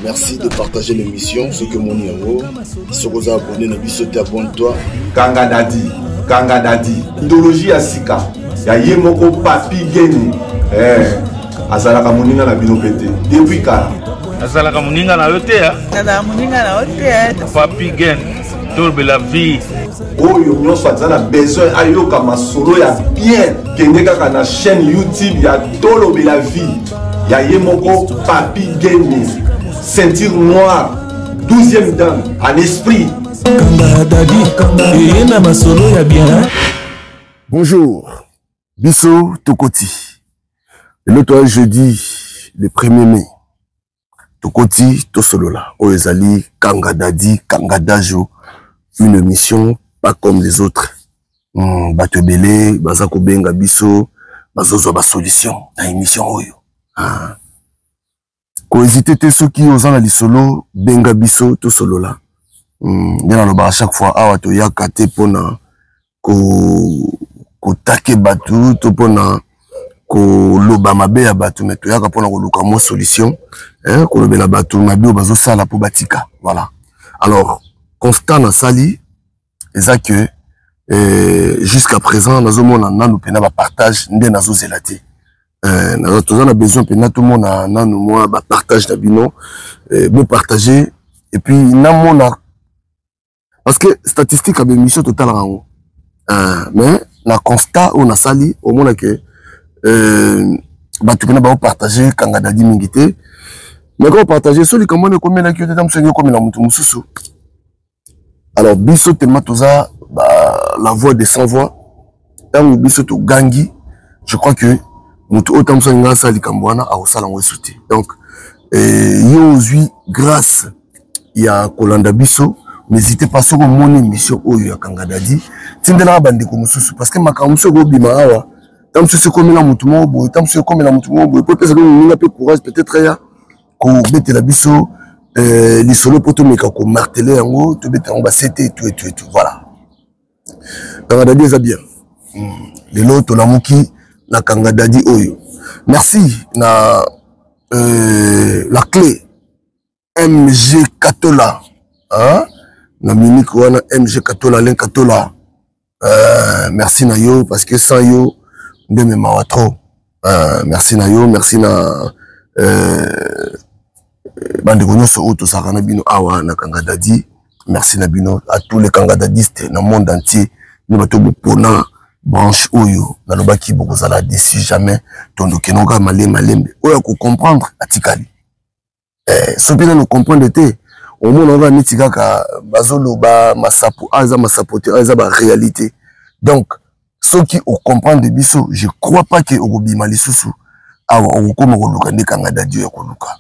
Merci de partager l'émission. Ce que mon numéro, si vous abonnez, ne sauter abonne-toi. Kanga Dadi. Idéologie à Sika. Ya yemoko papi geni. Azalaka muninga na bino pété. Depuis kala. Azalaka muninga na yote ya. Papi geni. Torbe la vie. Oyo nyonso azala besoin ayoka masolo ya bien. Kende kaka na chaîne YouTube ya Tolobe la vie. Ya yemoko papi geni. Ceinture noire. 12e dan en esprit. Bonjour, Bisso Tokoti. L'autre jeudi, le 1er mai. Tokoti Tosolola. Oezali, Kangadadi, Kangadajo. Une émission pas comme les autres. Batebele, Bazako Benga Bisso, Bazozo Solution. Une émission Oyo. Ko hésiter te ceux qui osent aller solo, Benga Bisso Tosolola. Bien à chaque fois, awa to yakate pona ko take batu to pona ko loba mabe ya batu mais to yaka pona ko luka mo solution ko lobela batu mabe bazo sala po batika. Voilà. Alors constant na sali eza que jusqu'à présent nazo mona nanu pena ba partage nde nazo zelate. Nazo tozana besoin pena tout monde na nanu moi ba partage na bino bon partager et puis na mona parce que statistique a émission totale rango. Mais la constat on a sali au moins que tu peux pas partager Kangadadi mingité. Mais quand partager celui comme on est comme là qui était dans ce comme la mutu mususu. Alors biso te matoza la voix des sans voix. Tant biso to gangi, je crois que mutu autant so nga sali kambwana a osala ngwesuti. Donc yo ozui grâce il y a Kolanda biso. N'hésitez pas sur mon émission Oyo Kangadadi. Tindela bandi ko mususu parce que makamso go bima awa. Tam se comme la mutu mo boy, tam se comme la mutu mo boy. Peut-être que nous n'a pas courage peut-être ya ko bete la biso li solo poto meka ko marteler yango to bete on va c'était tout. Voilà. Kangadadi ça bien. Les loto la muki na Kangadadi Oyo. Merci na la clé MG Katola. Hein? Na minique wana MG Katola len Katola. Merci na yo parce que sans yo ndeme mawa trop. Merci na yo, merci na bande konoso auto sakana bino awa na Kangadadi. Merci na bino à tous les Kangadadistes dans le monde entier. Nous bato pona branche oyo na lobaki bokozala d'ici jamais tondo kenonga malembe. Oya ko comprendre atikali. Sopina no comprendre te au monde on va nitika ka bazolo ba masapo aza masapote aza ba réalité. Donc ceux qui au comprendre de biso, je crois pas que au bima lisusu awa on comme ko luka ne Kangadadi ya ko luka.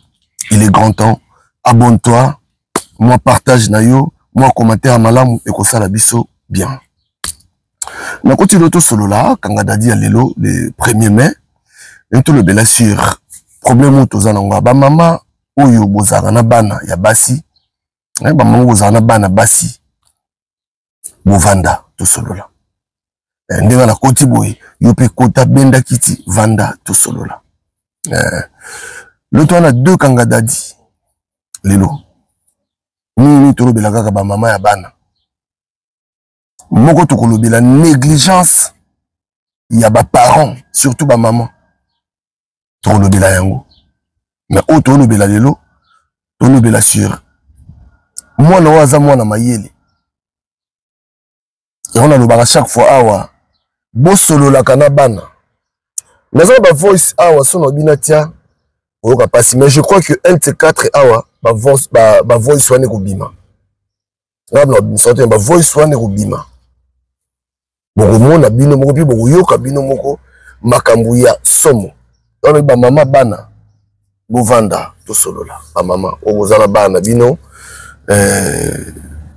Il est grand temps, abonne-toi, moi partage na yo, moi commentaire malamu et ko sala biso bien. Na koti loto solo la Kangadadi ya lelo le 1er mai, et tout le bela sur problème to zananga ba mama oyo bozaka na bana ya basi. Ba mango zana bana basi bovanda to solola ndenga na koti boy yope kota benda kiti vanda to solola le toana deux Kangadadi lelo ni to lobela kaka ba mama ya bana moko to kolobela négligence ya ba parents surtout ba maman to lobela yango mais auto lobela lelo to lobela sur moi na waza mwana mayele et on a le chaque fois awa bo solo la kana bana nazo ba voice awa sono binatia oka pasi mais je crois que LT4 awa ba voice wane ko bima ngabna bisote ba voice wane ko bima boko mona bino moko pi boko yoka bino moko makambu ya somo on ba mama bana bo vanda to solo la ba mama ozala bana bino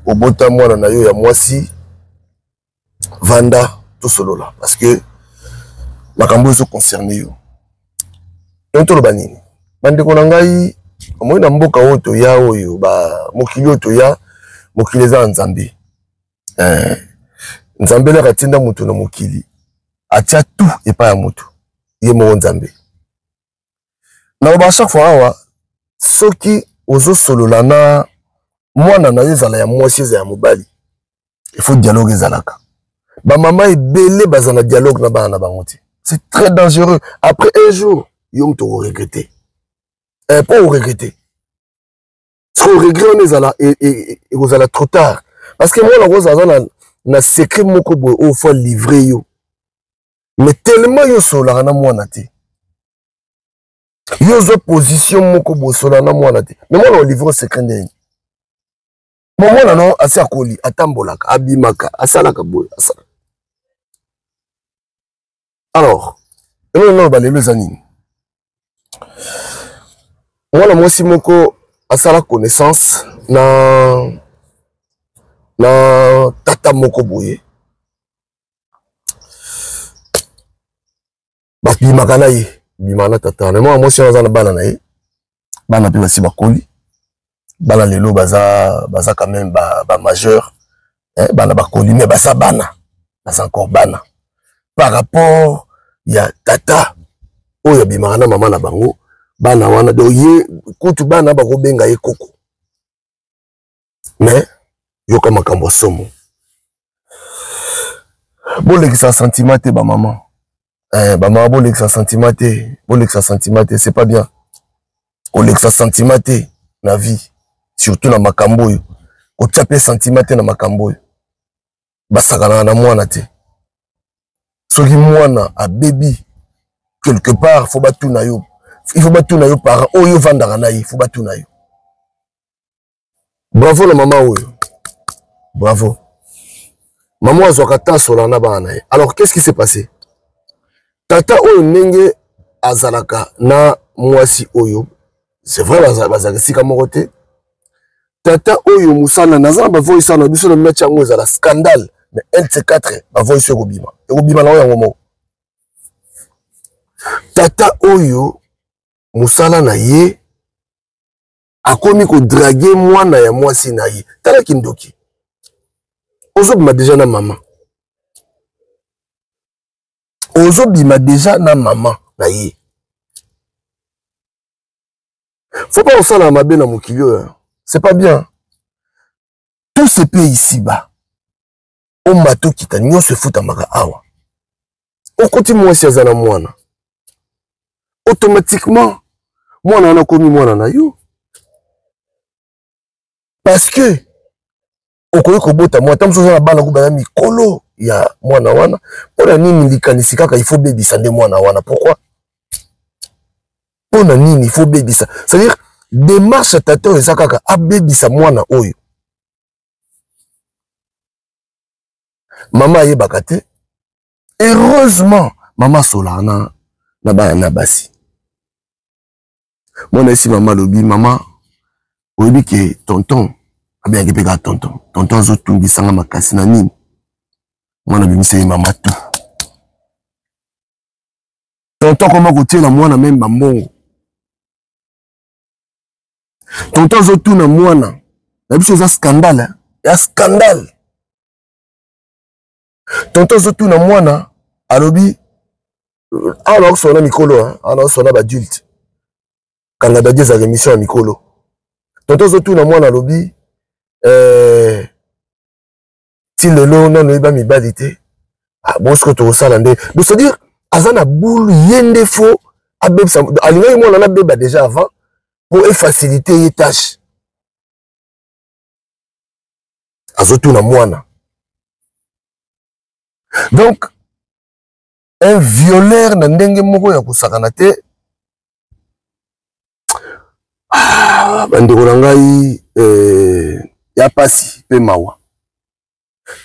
obota mwana na yo ya mwasi vanda to solo la parce que makambo zo concerné yo to lo banini bande ko ngai moi na mboka oto ya oyo ba mokili oto ya mokili za nzambe nzambe la katinda mutu na mokili atia tout epa ya mutu ye mo nzambe Na chaque fois awa soki ozo solola na mwana na yo ezala ya mwasi eza ya mobali. Il faut dialogue ezalaka. Ba maman ebele bazana dialogue na bana na bango te. C'est très dangereux. Après un jour, yom to regretter. Pas regretter. Ce regret on ezala et vous allez trop tard. Parce que moi la rose azana na secret moko boy au faut livrer yo. Mais tellement yo sola na mwana te. Yo zo position moko boy sola na mwana te. Mais moi on livre secret ndeni. Bon mwana non asi akoli atambolaka abimaka asalaka boy asala. Alors, non balelo zanini. Mwana mwasi moko asala connaissance na tata moko boye. Bimaka na ye, bimana tata. Mais moi mwasi azana bana na ye. Bana pe basi bakoli. Bana lelo baza quand même ba majeur. Bana bakoli mais basa bana. Basa encore bana. Par rapport ya tata oyo bimaka na mama na bango. Bana wana do ye kutu bana bako benga ye koko. Mais yo kama makambo somo. Bolekisa sentiment te ba maman. Ba maman bolekisa sentiment te, bolekisa sentiment te, c'est pas bien. Bolekisa sentiment te na vie, surtout na makambo yo. Ko tchape sentiment te na makambo yo. Basakana na mwana te. Soki mwana a baby quelque part faut battu na yo. Il faut battre na yo parents oyo vandaka na ye, il faut battre na yo. Bravo la maman oyo. Bravo. Maman azwaka ta solana bana ye. Alors qu'est-ce qui s'est passé? Tata oyo ndenge azalaka na mwasi oyo. C'est vrai bazalaka sika moko te. Tata oyo musala nazana ba voice na biso na match yango ezala scandale. Mais LC4 ba voice ko bima. Ko bima na yango mo. Tata oyo musala na ye akomi ko draguer mwana ya mwasi na ye. Tala kindoki. Ozo bima déjà na maman. Ozo bima déjà na maman na ye. Faut pas osala mabe na mokilio. C'est pas bien. Tout ce pays ici-bas. O mato kita nyo se futa maka awa. O koti mwasi azana mwana. Automatiquement mwana wana komi mwana na yo. Parce que okoyi kobota mwana tamso na bana ko bana mikolo ya mwana wana pona nini likanisi kaka il faut bebisa nde mwana wana. Pourquoi? Pona nini il faut bebisa. C'est-à-dire démarche tata eza kaka abebisa mwana oyo. Maman yebaka te. Heureusement maman solana na bana na basi. Mwana esi maman lobi maman oyebi ke tonton abia ke peka tonton. Tonton zo tungisanga makasi na nini. Mwana bimise maman tout. Tonton comment kotie na mwana même bambongo. Tonton zo tuna mwana. Na biso za scandale. Ya scandale. Tonton zo tuna mwana alobi alors sona mikolo alors sona ba adulte. Kanga dadie za émission ya mikolo. Tonton zo tuna mwana alobi ti lelo nano yeba mibali te. Ah bon ce que to sala nde. Donc c'est dire azana boule yende fo abebsa alinga mwana na beba déjà avant pour faciliter les tâches. Azotu na mwana. Donc un violeur na ndenge moko ya kusakana te. Bandeko na ngai ya pasi pe mawa.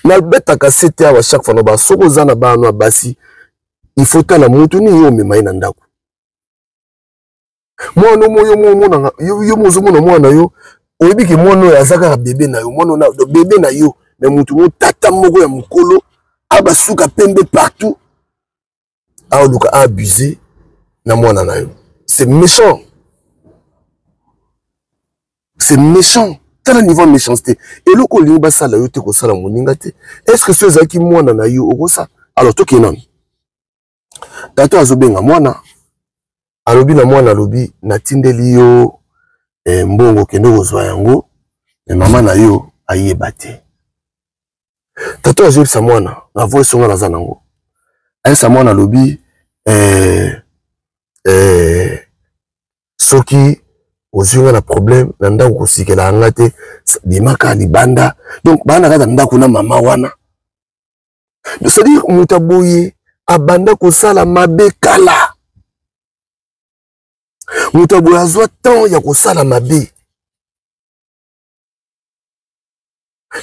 Na betaka sete awa chaque fois no ba soko zana ba no basi il faut tala mutu ni yo memai na ndako. Mwana moyo mona yo mozo mona mwana yo oyebi ke mwana oyo azaka bébé na yo mwana na bébé na yo mais mutu mo tata moko ya mukolo aba suka pembe partout a luka abuser na mwana na yo. C'est méchant. C'est méchant. Tala niveau méchanceté. Et le ko limba sala yo te ko sala moninga te. Est-ce que ceux qui mwana na yo okosa? Alors to kenan. Tato azobenga mwana alobi na mwana alobi natindeli yo mbongo kende kozwa yango mais mama na yo ayeba te. Tata azobisa mwana na voix songa naza nango. Ayesa mwana alobi soki ozunga na problème na ndako kosikela anga te bimaka libanda. Donc bana kata ndako na mama wana. C'est-à-dire mutaboye abanda kosala mabe kala. Mutaboye azwa temps ya kosala mabe.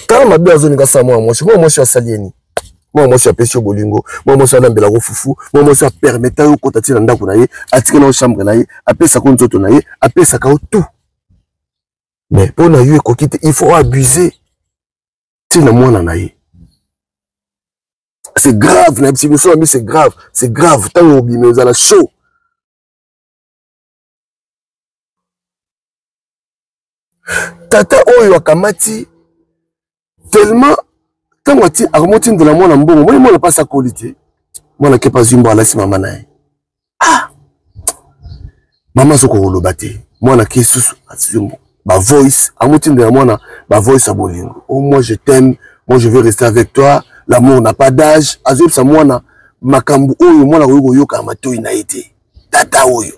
Tala mabe azoninga sa mwa asalieni. Moi je suis bolingo, moi je suis la fufu, moi je suis permettre au kotati na ndako na ye, atike na chambre na ye, apesa ko nzoto na ye, apesa ka tout. Mais pour na yo kokite, il faut abuser. C'est na mwana na ye. C'est grave, na psycho ami c'est grave, tant obi mais vous allez chaud. Tata oyo akamati tellement quand on tient à remonter de la mona mbongo, moi on pas sa qualité. Moi na kepa zimbo ala si mama na. Ah. Mama soko kolobate. Moi na kesusu azimbo. Ba voice, à remonter de la mona, ba voice abolingo. Oh moi je t'aime, moi je veux rester avec toi. L'amour n'a pas d'âge. Azib sa mona makambu oyo mona ko yoka matoi na été. Tata oyo.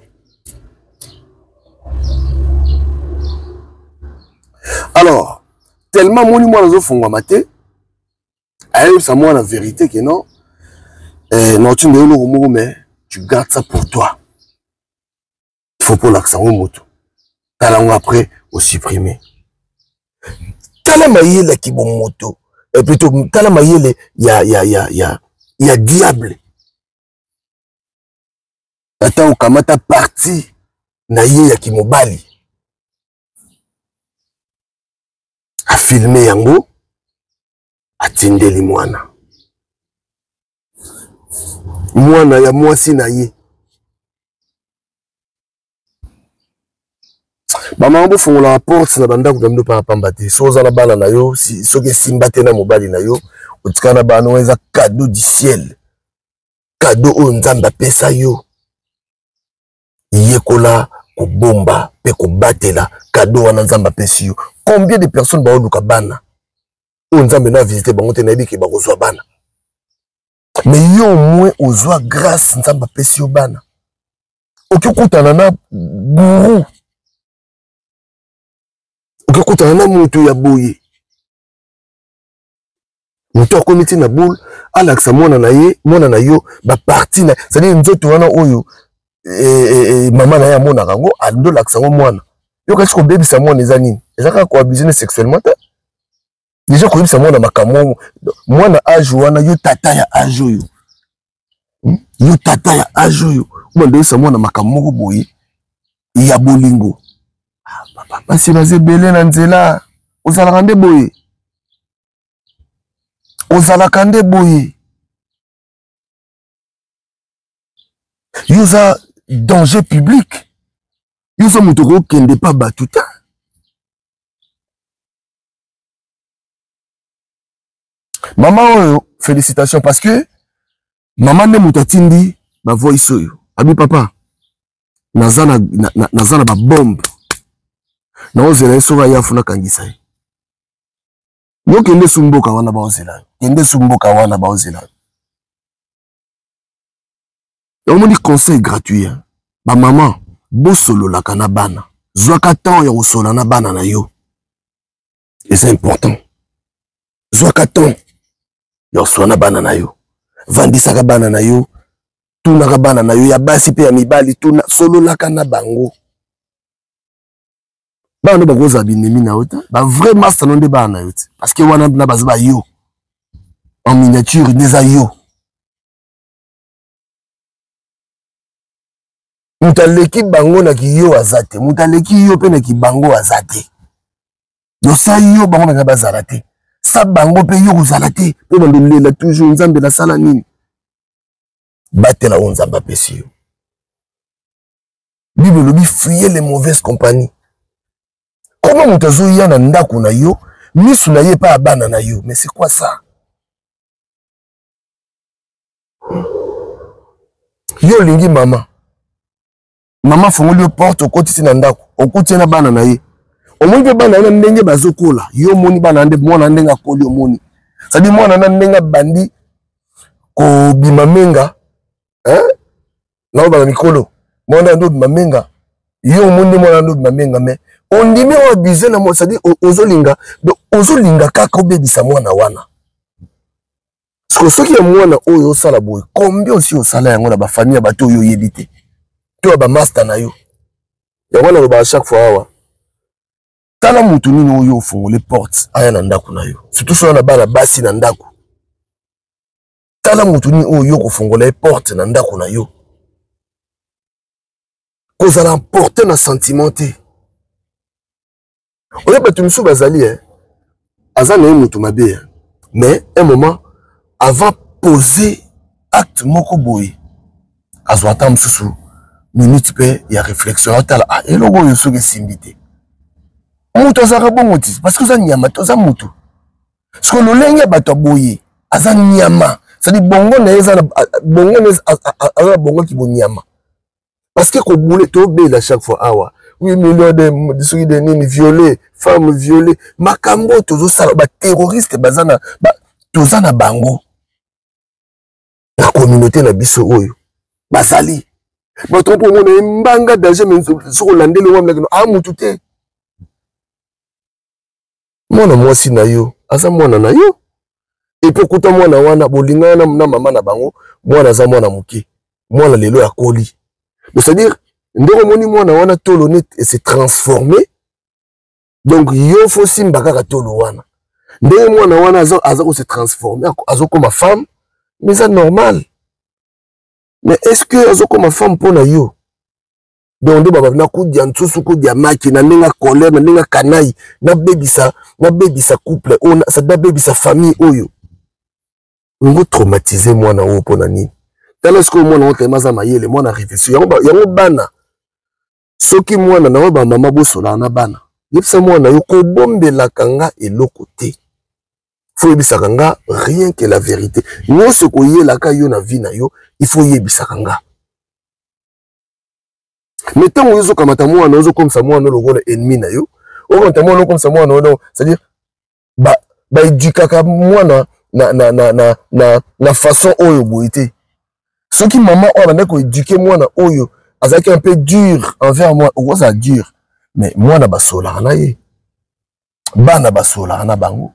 Alors, tellement moni moi nazo fongwa maté. Aïe, ça moi la vérité que non. Non, tu ne le mais tu gardes ça pour toi. Il faut pour l'accent au moto. T'as là après au supprimer. T'as la maille là qui bon moto. Et plutôt t'as la maille il y a diable. T'as au kamata parti na ya qui mobali. A filmer yango. Atindeli mwana. Mwana ya mwasi na ye. Mama mbo fongola porte na banda kudamdo pa pamba te. Soza na bana na yo, si soke simba te na mobali na yo, otika na bana weza cadeau du ciel. Cadeau o nzamba pesa yo. Yekola ko bomba pe ko batela cadeau wana nzamba pesa yo. Combien de personnes ba oluka bana? On a maintenant visité bangote na biki ba kozwa bana. Mais yo au moins ozwa grâce nzamba pesi yo bana. Okikutana na guru. Okikutana na mutu ya boye. Mutu akomiti na boule alaksa mwana na yo ba parti na c'est-à-dire nzoto wana oyo mama na ya mona kango ando laksa mwana. Yo kasi ko baby sa mwana ezanini. Ezaka ko abuser sexuellement. Déjà quand ça moi na makamon moi na âge wana yo tata ya âge yo. Yo tata ya âge yo. Moi ça moi na makamon boyi ya bolingo. Ah papa basi baze belé na nzela. Ozala kande boyi. Ozala kande boyi. Yo za danger public. Yo za mutoko kende pa batuta. Maman oyo, félicitations parce que maman ne mutatindi ba voice oyo. Abi papa, nazana ba bombe. Na ozela esoba ya funa kangisa. Yo kende sumboka wana ba ozela. Kende sumboka wana ba ozela. Et on me dit conseil gratuit. Hein? Ba maman, bo solo la kana bana. Zwaka temps ya osola na bana na yo. Et c'est important. Zwaka temps yo sona bana na yo. Vandisa ka bana na yo. Tuna ka bana na yo ya basi pe ya mibali tuna solo la kana bango. Bana ba goza binemi na ota. Ba vrai master non de bana yo. Parce que wana na baza ba yo. En miniature des yo. Mutaleki bango na ki yo azate. Mutaleki yo pe na ki bango azate. Yo sa yo bango na bazala te. Sa bango pe yo kozala te. Po bandolela toujours nzambe la sala nini. Batela o nzamba pesi yo. Bible lobi fuyez les mauvaises compagnies. Comment mutazo ya na ndako na yo, misu na ye pa abana na yo. Mais c'est quoi ça? Yo lingi mama. Maman fongoli porte okoti na ndako okoti na bana na ye omoni bana na ndenge bazokola yo moni bana nde mwana ndenga koli omoni sadi mwana na ndenga bandi ko bimamenga na ba mikolo mwana ndo bimamenga yo moni mwana ndo bimamenga mais on dit mais abusé na moi sadi ozolinga kaka obebisa mwana wana soki ya mwana oyo osala boye combien aussi osala yango na ba famille bato oyo yebite to ba master na yo ya wana loba chaque fois awa tala mutu nini oyo ofungole porte aya na ndako na yo surtout so na bana basi na ndako tala mutu nini oyo kofungola porte na ndako na yo kozala porter na sentiment te oyo bato misu bazali aza na ye mutu mabe mais un moment avant poser acte moko boye azwa ata mosusu minute pe ya réflexion atala eloko oyo soki esimbi te mutu azalaka bongo ti parce que oza nyama te oza mutu soki lolenge bato aboye aza nyama c'est-à-dire bongo na ye aza na bongo ki bonyama parce que kobule tobela chaque fois awa 8 millions de soki de nini violé femme violée makambo tozosala baterroriste toza na bango na communauté na biso oyo bazali bato mpo mona mbanga danger mais soko landeli wa mutu te mwana mwasi na yo aza mwana na yo epo kuta mwana wana bolingana na mama na bango mwana aza mwana muke mwana lelo ya koli c'est-à-dire ndeko moni mwana wana tolo net et s'est transformé donc yo faut simba kaka tolo wana ndenge mwana wana aza ko se transformer azo comme femme mais c'est normal mais est-ce que azo comme femme pour na yo donc de baba na kudia nsusu kudia maki na ndinga colère na ndinga kanai na bebisa couple on ça da bebisa famille oyo ngo traumatiser mwana o pona nini tala ce que mwana o temaza mayele mwana réflexion yango bana soki mwana na ba mama bosola na bana yebisa mwana yo ko bombela kanga eloko te faut yebisa kanga rien que la vérité nyonso ko yela ka yo na vie na yo il faut yebisa kanga mais tant ozo kamata mwana ozo comme ça mwana lokola ennemi na yo ozo mwana comme ça mwana no c'est-à-dire ba éduquer mwana na façon oyo boité soki maman o banda ko éduquer mwana oyo azaki un peu dur envers moi ou ça dur mais mwana basola na ye bana basola na bango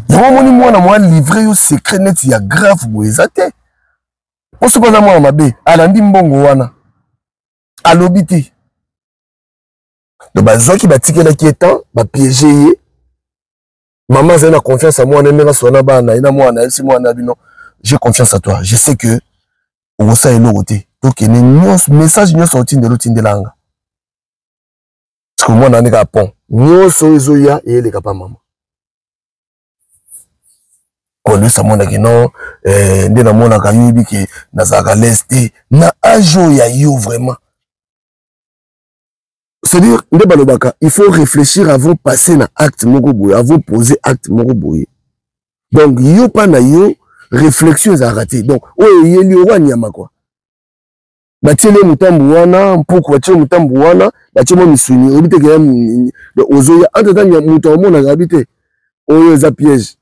yango moni mwana livrer yo secret net ya grave boezate oso kona mwana mabe alandi mbongo wana alobiti de bazoki batikela ki etant ba piéger ye maman zena confiance à moi ndenga sona bana ina mwana si mwana bino j'ai confiance à toi je sais que on ça elo côté donc ni nyos message nyos sorti de l'otindelanga parce que moi na ndeka pont nyos ezoya et les papa maman on lui ça mona ki non ndena mona ka yubi ki na zaka leste na ajo ya yo vraiment. C'est-à-dire, il faut réfléchir avant de passer dans acte mokoboye, avant de poser acte mokoboye. Donc, yo pa na yo, réflexion est raté. Donc, oye yeli wani yama quoi. Batiele mutambu wana, mpoko batiele mutambu wana, batiele misuni, obite kaya ozoya, entre-temps, ya mutambu na gabite, oye za piège.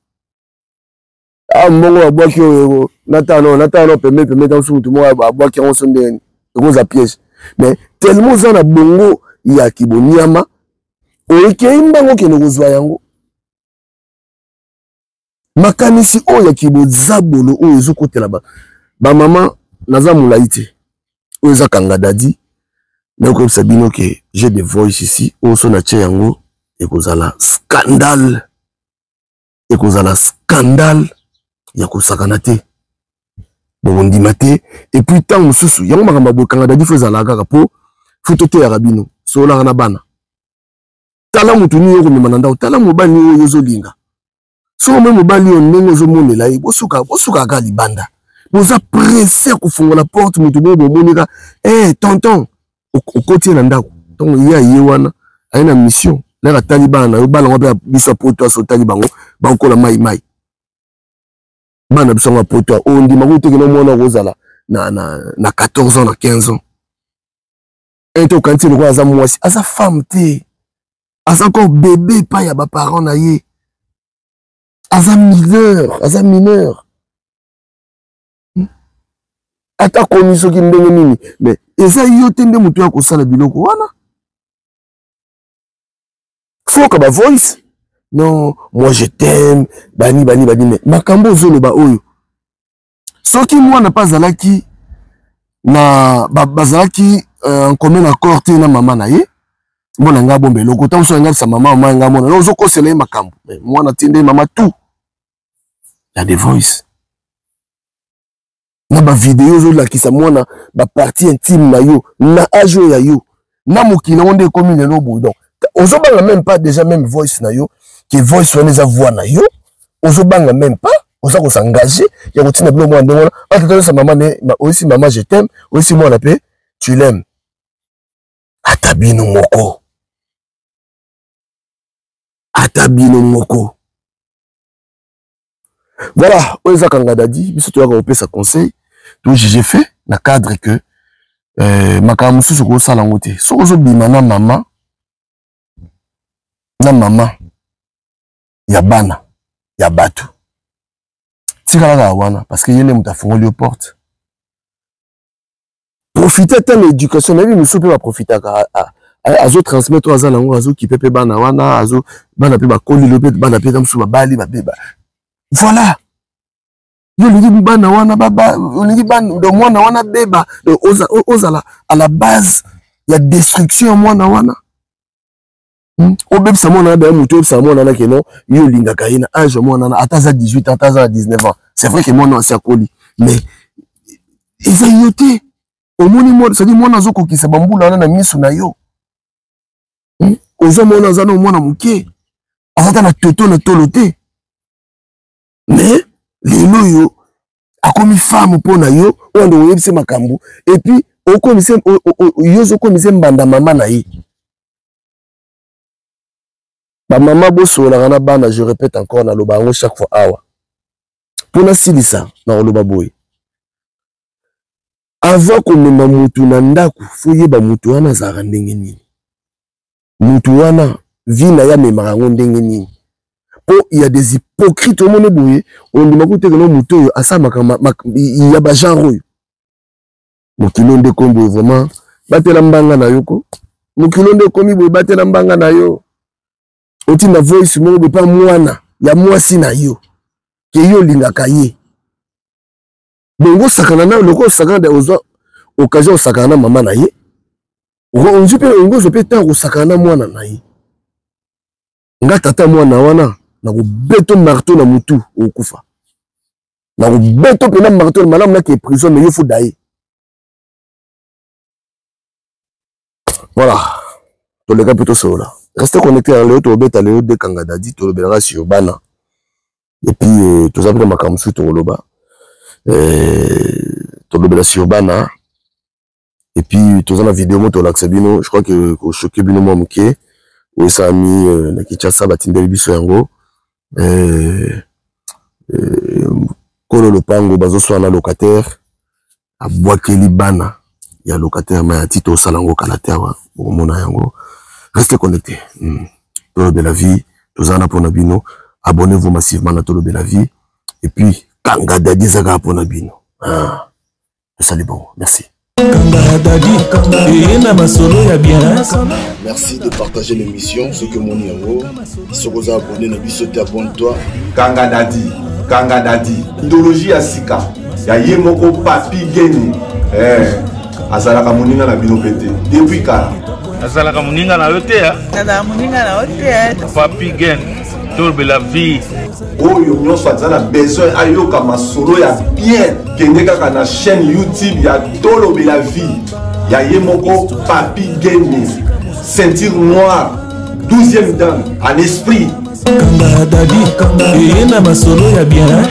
Ah, mbongo abwaki oyo, natano, peme, dans sous tout le monde, abwaki on sonde, za piège. Mais, tellement ça na bongo, ya kibonyama oike imbango kene kozwa yango makanisi oyo kibozabolo oyo ezokotela ba mama naza mulaite oyo zakanga dadi na ko sabino ke j'ai des voices ici oyo so na tie yango ekozala scandale ya kosakana te bondima te et puis tant mususu yango makamba bokanga dadi fo zala kaka po foto te ya rabino sola na bana tala mutu ni yoko mema ndao tala mobali oyo yozolinga so même mobali on ndenge ozomonela ye bosuka ka libanda boza pressé kofungola porte mutu bobo monika tonton okoti na ndako donc ya ye wana aina mission na talibana yo bala ngwa biso poto so talibango ba kola mai bana biso ngwa poto on ndima ko tekena mwana kozala na 14 ans na 15 ans un to quand il aza mwasi aza femme te aza encore bébé pas ya ba parents na ye aza mineur ata komi soki ndenge nini mais eza yo te nde mutu ya kosala biloko wana faut que ba voice non moi je t'aime bani mais makambo zoloba oyo soki mwana pas zalaki na bazalaki en commun accord te na mama na ye mwana nga bombe loko ta so nga sa mama nga mwana no zoko sele makambo mais mwana tinde mama tout ya des voice na ba vidéo zo la kisa mwana ba partie intime na yo na ajo ya yo na mokina onde komi lelo boy donc ozo banga même pas déjà même voice na yo que voice wana za voix na yo ozo banga même pas oza ko s'engager ya ko tina bilo mwana ndengona atata sa mama ne aussi maman je t'aime aussi mwana pe tu l'aimes atabino moko voilà oza kanga dadi biso to yaka opesa conseil to j'ai fait na cadre que makambo susu ko sala ngote so ozo bima na mama ya bana ya bato tika la wana parce que yene muta fongoli porte profiter de l'éducation mais nous peut pas profiter azo transmettre aza nango azo ki pepe bana wana azo bana pe ba koli lope bana pe tamsu ba bali ba beba voilà yo lingi bana wana baba lingi bana do mwana wana beba oza à la base ya destruction mwana wana obebisa mwana na mutu obebisa mwana na keno yo linga kaina âge mwana na ataza 18 ans ataza 19 ans c'est vrai que mwana c'est akoli mais eza yote omoni mwana ça dit mwana zoko kisa bambula wana na misu na yo ozo mwana zana mwana muke azata na toto na tolote mais lelo yo akomi femme pona yo ondo oyebise makambo et puis okomise yo zo komise mbanda mama na ye ba mama bosola na bana je répète encore na loba ngo chaque fois awa pona silisa na loba boy avant komema mutu na ndaku foyeba mutu wana zara ndenge nini mutu wana vina ya memaka ngo ndenge nini po il y a des hypocrites au monde boye on dit makuté que no mutu yo asamaka il y a ba genre oyo mukilo nde kombo vraiment batela mbanga na yoko mukilo nde komi boye batela mbanga na yo oti na voice mo be pa mwana ya mwasi na yo ke yo lingaka ye bongo sakana na loko sakana de ozo occasion sakana mama na ye on jupe ngo zo pe tango sakana mwana na ye nga tata mwana wana na ko beto marteau na mutu okufa na ko beto pe na marteau malamu na ke prison mais yo faut daye voilà to le cas plutôt cela restez connectés à Léo Tobeta Léo de Kangadadi to le belera sur bana et puis tout ça pour makamsu to loba to le belera sur bana et puis tout ça la vidéo moto l'axabino je crois que choqué bino momuke ou ça ami na Kinshasa batindeli biso yango kolo lopango bazo so na locataire abwakeli bana ya locataire ma tito salango kalatewa bomona yango. Restez connectés. Tolo de la vie, tous en pour Nabino. Abonnez-vous massivement à Tolo de la vie. Et puis, Kanga Dadi Zaga pour Nabino. Ah, ça c'est bon. Merci. Merci de partager l'émission. Ce que mon numéro, si vous abonnez, abonne-toi. Kanga Dadi. Idéologie à Sika. Ya Yemoko Papi Geni. Azalaka Moninga na bino pété. Depuis kala. Azalaka Moninga na yote ya. Azalaka Moninga na yote ya. Papi Gen. Tolo de la vie. Oyo nyonso azala besoin ayoka masolo ya bien. Kende kaka na chaîne YouTube ya Tolo de la vie. Ya Yemoko Papi Geni. Ceinture noire. 12e dan en esprit. Kanga Dadi. Yena masolo ya bien.